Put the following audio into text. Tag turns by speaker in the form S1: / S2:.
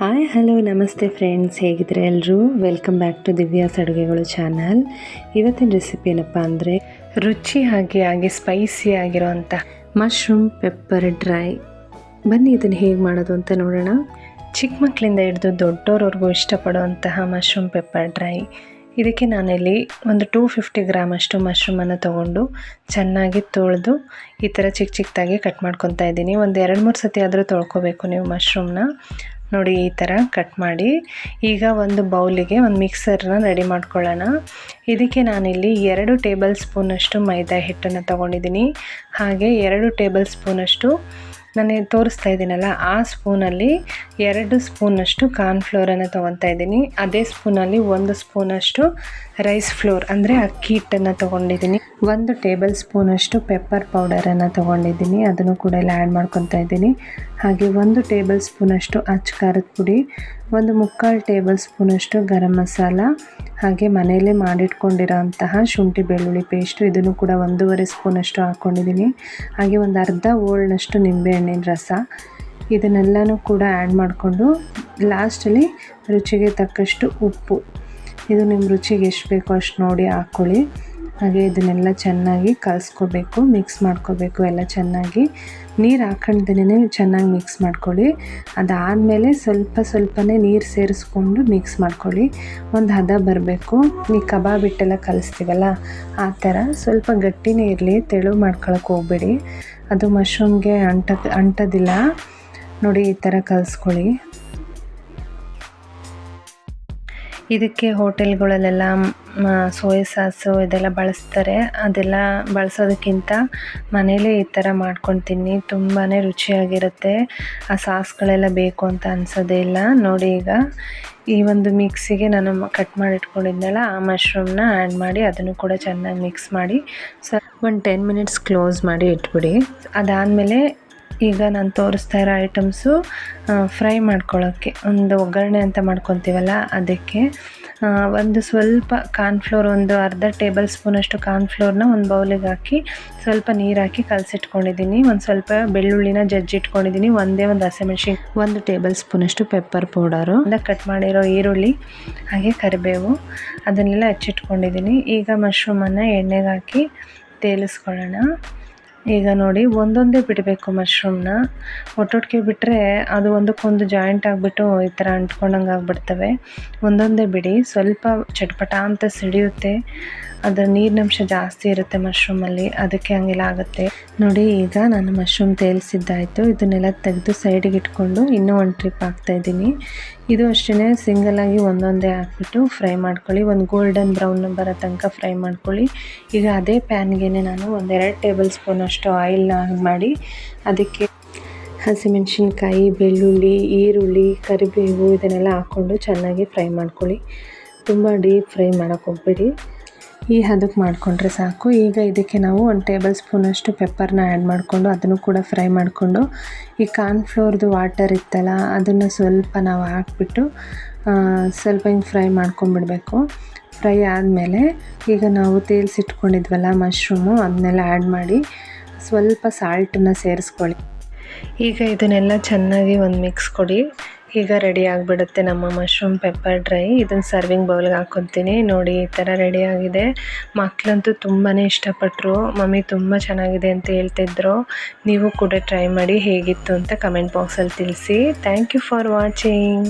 S1: Hi hello ನಮಸ್ತೆ friends, ಹೇಗಿದ್ರೆ ಎಲ್ಲರೂ welcome back to Divya's ಅಡುಗೆಗಳು ಚಾನಲ್. ಇವತ್ತಿನ ರೆಸಿಪಿ ಏನಪ್ಪ ಅಂದರೆ ರುಚಿ ಹಾಗೆ ಸ್ಪೈಸಿ ಆಗಿರೋವಂಥ ಮಶ್ರೂಮ್ ಪೆಪ್ಪರ್ ಡ್ರೈ. ಬನ್ನಿ ಇದನ್ನು ಹೇಗೆ ಮಾಡೋದು ಅಂತ ನೋಡೋಣ. ಚಿಕ್ಕ ಮಕ್ಕಳಿಂದ ಹಿಡಿದು ದೊಡ್ಡೋರವರೆಗೂ ಇಷ್ಟಪಡುವಂತಹ ಮಶ್ರೂಮ್ ಪೆಪ್ಪರ್ ಡ್ರೈ. ಇದಕ್ಕೆ ನಾನಿಲ್ಲಿ ಒಂದು 250 ಗ್ರಾಮ್ ಅಷ್ಟು ಮಶ್ರೂಮನ್ನು ತೊಗೊಂಡು ಚೆನ್ನಾಗಿ ತೊಳೆದು ಈ ಥರ ಚಿಕ್ಕದಾಗಿ ಕಟ್ ಮಾಡ್ಕೊತಾ ಇದ್ದೀನಿ. ಒಂದು 2-3 ಸತಿ ಆದರೂ ತೊಳ್ಕೊಬೇಕು ನೀವು ಮಶ್ರೂಮ್ನ. ನೋಡಿ ಈ ಥರ ಕಟ್ ಮಾಡಿ ಈಗ ಒಂದು ಬೌಲಿಗೆ ಒಂದು ಮಿಕ್ಸರ್ನ ರೆಡಿ ಮಾಡ್ಕೊಳ್ಳೋಣ. ಇದಕ್ಕೆ ನಾನಿಲ್ಲಿ 2 ಟೇಬಲ್ ಸ್ಪೂನಷ್ಟು ಮೈದಾ ಹಿಟ್ಟನ್ನು ತೊಗೊಂಡಿದ್ದೀನಿ. ಹಾಗೆ 2 ಟೇಬಲ್ ಸ್ಪೂನಷ್ಟು ನಾನು ತೋರಿಸ್ತಾ ಇದ್ದೀನಲ್ಲ ಆ ಸ್ಪೂನಲ್ಲಿ 2 ಸ್ಪೂನಷ್ಟು ಕಾರ್ನ್ಫ್ಲೋರನ್ನು ತೊಗೊತಾ ಇದ್ದೀನಿ. ಅದೇ ಸ್ಪೂನಲ್ಲಿ 1 ಸ್ಪೂನಷ್ಟು ರೈಸ್ ಫ್ಲೋರ್ ಅಂದರೆ ಅಕ್ಕಿ ಹಿಟ್ಟನ್ನು ತೊಗೊಂಡಿದ್ದೀನಿ. 1 ಟೇಬಲ್ ಸ್ಪೂನಷ್ಟು ಪೆಪ್ಪರ್ ಪೌಡರನ್ನು ತೊಗೊಂಡಿದ್ದೀನಿ, ಅದನ್ನು ಕೂಡ ಎಲ್ಲ ಆ್ಯಡ್ ಮಾಡ್ಕೊತಾ ಇದ್ದೀನಿ. ಹಾಗೆ 1 ಟೇಬಲ್ ಸ್ಪೂನಷ್ಟು ಅಚ್ಚ ಖಾರದ ಪುಡಿ, 1/4 ಟೇಬಲ್ ಸ್ಪೂನಷ್ಟು ಗರಂ ಮಸಾಲ, ಹಾಗೆ ಮನೆಯಲ್ಲೇ ಮಾಡಿಟ್ಕೊಂಡಿರೋ ಅಂತಹ ಶುಂಠಿ ಬೆಳ್ಳುಳ್ಳಿ ಪೇಸ್ಟು, ಇದನ್ನು ಕೂಡ 1.5 ಸ್ಪೂನಷ್ಟು ಹಾಕ್ಕೊಂಡಿದ್ದೀನಿ. ಹಾಗೆ ಒಂದು ಅರ್ಧ ಓಲ್ನಷ್ಟು ನಿಂಬೆಹಣ್ಣಿನ ರಸ, ಇದನ್ನೆಲ್ಲನೂ ಕೂಡ ಆ್ಯಡ್ ಮಾಡಿಕೊಂಡು ಲಾಸ್ಟಲ್ಲಿ ರುಚಿಗೆ ತಕ್ಕಷ್ಟು ಉಪ್ಪು, ಇದು ನಿಮ್ಮ ರುಚಿಗೆ ಎಷ್ಟು ಬೇಕೋ ಅಷ್ಟು ನೋಡಿ ಹಾಕ್ಕೊಳ್ಳಿ. ಹಾಗೆ ಇದನ್ನೆಲ್ಲ ಚೆನ್ನಾಗಿ ಕಲಿಸ್ಕೋಬೇಕು, ಮಿಕ್ಸ್ ಮಾಡ್ಕೋಬೇಕು ಎಲ್ಲ ಚೆನ್ನಾಗಿ. ನೀರು ಹಾಕೊಂಡ್ದೇ ಚೆನ್ನಾಗಿ ಮಿಕ್ಸ್ ಮಾಡ್ಕೊಳ್ಳಿ. ಅದಾದಮೇಲೆ ಸ್ವಲ್ಪನೇ ನೀರು ಸೇರಿಸ್ಕೊಂಡು ಮಿಕ್ಸ್ ಮಾಡ್ಕೊಳ್ಳಿ. ಒಂದು ಹದ ಬರಬೇಕು. ಈ ಕಬಾಬ್ ಹಿಟ್ಟೆಲ್ಲ ಕಲಿಸ್ತೀವಲ್ಲ ಆ ಥರ ಸ್ವಲ್ಪ ಗಟ್ಟಿನೇ ಇರಲಿ, ತೆಳು ಮಾಡ್ಕೊಳಕ್ಕೆ ಹೋಗ್ಬೇಡಿ, ಅದು ಮಶ್ರೂಮ್ಗೆ ಅಂಟೋದಿಲ್ಲ. ನೋಡಿ ಈ ಥರ ಕಲಿಸ್ಕೊಳ್ಳಿ. ಇದಕ್ಕೆ ಹೋಟೆಲ್ಗಳಲ್ಲೆಲ್ಲ ಸೋಯಾ ಸಾಸು ಇದೆಲ್ಲ ಬಳಸ್ತಾರೆ. ಅದೆಲ್ಲ ಬಳಸೋದಕ್ಕಿಂತ ಮನೇಲೇ ಈ ಥರ ಮಾಡ್ಕೊಂಡು ತಿನ್ನಿ, ತುಂಬಾ ರುಚಿಯಾಗಿರುತ್ತೆ. ಆ ಸಾಸ್ಗಳೆಲ್ಲ ಬೇಕು ಅಂತ ಅನಿಸೋದೇ ಇಲ್ಲ. ನೋಡಿ ಈಗ ಈ ಒಂದು ಮಿಕ್ಸಿಗೆ ನಾನು ಕಟ್ ಮಾಡಿ ಇಟ್ಕೊಂಡಿದ್ನಲ್ಲ ಆ ಮಶ್ರೂಮ್ನ ಆ್ಯಡ್ ಮಾಡಿ ಅದನ್ನು ಕೂಡ ಚೆನ್ನಾಗಿ ಮಿಕ್ಸ್ ಮಾಡಿ ಒಂದು 10 ಮಿನಿಟ್ಸ್ ಕ್ಲೋಸ್ ಮಾಡಿ ಇಟ್ಬಿಡಿ. ಅದಾದಮೇಲೆ ಈಗ ನಾನು ತೋರಿಸ್ತಾ ಇರೋ ಐಟಮ್ಸು ಫ್ರೈ ಮಾಡ್ಕೊಳ್ಳೋಕ್ಕೆ ಒಂದು ಒಗ್ಗರಣೆ ಅಂತ ಮಾಡ್ಕೊತೀವಲ್ಲ ಅದಕ್ಕೆ ಒಂದು ಸ್ವಲ್ಪ ಕಾರ್ನ್ಫ್ಲೋರ್, ಒಂದು ಅರ್ಧ ಟೇಬಲ್ ಸ್ಪೂನಷ್ಟು ಕಾರ್ನ್ಫ್ಲೋರ್ನ ಒಂದು ಬೌಲಿಗೆ ಹಾಕಿ ಸ್ವಲ್ಪ ನೀರು ಹಾಕಿ ಕಲಸಿಟ್ಕೊಂಡಿದ್ದೀನಿ. ಒಂದು ಸ್ವಲ್ಪ ಬೆಳ್ಳುಳ್ಳಿನ ಜಜ್ಜಿಟ್ಕೊಂಡಿದ್ದೀನಿ. ಒಂದು ಹಸಿಮೆಣ್ಸಿನ 1 ಟೇಬಲ್ ಸ್ಪೂನಷ್ಟು ಪೆಪ್ಪರ್ ಪೌಡರು, ಕಟ್ ಮಾಡಿರೋ ಈರುಳ್ಳಿ, ಹಾಗೆ ಕರಿಬೇವು, ಅದನ್ನೆಲ್ಲ ಹಚ್ಚಿಟ್ಕೊಂಡಿದ್ದೀನಿ. ಈಗ ಮಶ್ರೂಮನ್ನು ಎಣ್ಣೆಗೆ ಹಾಕಿ ತೇಲಿಸ್ಕೊಳ್ಳೋಣ. ಈಗ ನೋಡಿ ಒಂದೊಂದೇ ಬಿಡಬೇಕು ಮಶ್ರೂಮ್ನ, ಒಟ್ಟೊಟ್ಟಿಗೆ ಬಿಟ್ಟರೆ ಅದು ಒಂದಕ್ಕೊಂದು ಜಾಯಿಂಟ್ ಆಗಿಬಿಟ್ಟು ಈ ಥರ ಅಂಟ್ಕೊಂಡಂಗೆ ಆಗಿಬಿಡ್ತವೆ. ಒಂದೊಂದೇ ಬಿಡಿ, ಸ್ವಲ್ಪ ಚಟ್ಪಟ ಅಂತ ಸಿಡಿಯುತ್ತೆ, ಅದರ ನೀರಿನಂಶ ಜಾಸ್ತಿ ಇರುತ್ತೆ ಮಶ್ರೂಮಲ್ಲಿ, ಅದಕ್ಕೆ ಹಂಗೆಲ್ಲ ಆಗುತ್ತೆ. ನೋಡಿ ಈಗ ನಾನು ಮಶ್ರೂಮ್ ತೇಲಿಸಿದ್ದಾಯಿತು. ಇದನ್ನೆಲ್ಲ ತೆಗೆದು ಸೈಡಿಗೆ ಇಟ್ಕೊಂಡು ಇನ್ನೂ ಒಂದು ಟ್ರಿಪ್ ಹಾಕ್ತಾಯಿದ್ದೀನಿ. ಇದು ಅಷ್ಟೇ ಸಿಂಗಲಾಗಿ ಒಂದೊಂದೇ ಹಾಕ್ಬಿಟ್ಟು ಫ್ರೈ ಮಾಡ್ಕೊಳ್ಳಿ. ಒಂದು ಗೋಲ್ಡನ್ ಬ್ರೌನ್ ಬರೋ ತನಕ ಫ್ರೈ ಮಾಡ್ಕೊಳ್ಳಿ. ಈಗ ಅದೇ ಪ್ಯಾನ್ಗೆ ನಾನು 2 ಟೇಬಲ್ ಸ್ಪೂನಷ್ಟು ಆಯಿಲ್ನ ಮಾಡಿ ಅದಕ್ಕೆ ಹಸಿಮೆಣಸಿನ್ಕಾಯಿ, ಬೆಳ್ಳುಳ್ಳಿ, ಈರುಳ್ಳಿ, ಕರಿಬೇವು ಇದನ್ನೆಲ್ಲ ಹಾಕ್ಕೊಂಡು ಚೆನ್ನಾಗಿ ಫ್ರೈ ಮಾಡ್ಕೊಳ್ಳಿ. ತುಂಬ ಡೀಪ್ ಫ್ರೈ ಮಾಡೋಕ್ಕೆ ಹೋಗ್ಬೇಡಿ, ಈ ಹದಕ್ಕೆ ಮಾಡಿಕೊಂಡ್ರೆ ಸಾಕು. ಈಗ ಇದಕ್ಕೆ ನಾವು 1 ಟೇಬಲ್ ಸ್ಪೂನಷ್ಟು ಪೆಪ್ಪರ್ನ ಆ್ಯಡ್ ಮಾಡಿಕೊಂಡು ಅದನ್ನು ಕೂಡ ಫ್ರೈ ಮಾಡಿಕೊಂಡು ಈ ಕಾರ್ನ್ಫ್ಲೋರ್ದು ವಾಟರ್ ಇತ್ತಲ್ಲ ಅದನ್ನು ಸ್ವಲ್ಪ ನಾವು ಹಾಕ್ಬಿಟ್ಟು ಸ್ವಲ್ಪ ಹಿಂಗೆ ಫ್ರೈ ಮಾಡ್ಕೊಂಬಿಡಬೇಕು. ಫ್ರೈ ಆದಮೇಲೆ ಈಗ ನಾವು ತೇಲ್ಸಿಟ್ಕೊಂಡಿದ್ವಲ್ಲ ಮಶ್ರೂಮು, ಅದನ್ನೆಲ್ಲ ಆ್ಯಡ್ ಮಾಡಿ ಸ್ವಲ್ಪ ಸಾಲ್ಟನ್ನು ಸೇರಿಸ್ಕೊಳ್ಳಿ. ಈಗ ಇದನ್ನೆಲ್ಲ ಚೆನ್ನಾಗಿ ಒಂದು ಮಿಕ್ಸ್ ಕೊಡಿ. ಈಗ ರೆಡಿ ಆಗಿಬಿಡುತ್ತೆ ನಮ್ಮ ಮಶ್ರೂಮ್ ಪೆಪ್ಪರ್ ಡ್ರೈ. ಇದನ್ನು ಸರ್ವಿಂಗ್ ಬೌಲ್ಗೆ ಹಾಕ್ಕೊತೀನಿ. ನೋಡಿ ಈ ಥರ ರೆಡಿಯಾಗಿದೆ. ಮಕ್ಕಳಂತೂ ತುಂಬಾ ಇಷ್ಟಪಟ್ಟರು, ಮಮ್ಮಿ ತುಂಬ ಚೆನ್ನಾಗಿದೆ ಅಂತ ಹೇಳ್ತಿದ್ರು. ನೀವು ಕೂಡ ಟ್ರೈ ಮಾಡಿ ಹೇಗಿತ್ತು ಅಂತ ಕಮೆಂಟ್ ಬಾಕ್ಸಲ್ಲಿ ತಿಳಿಸಿ. Thank you for watching.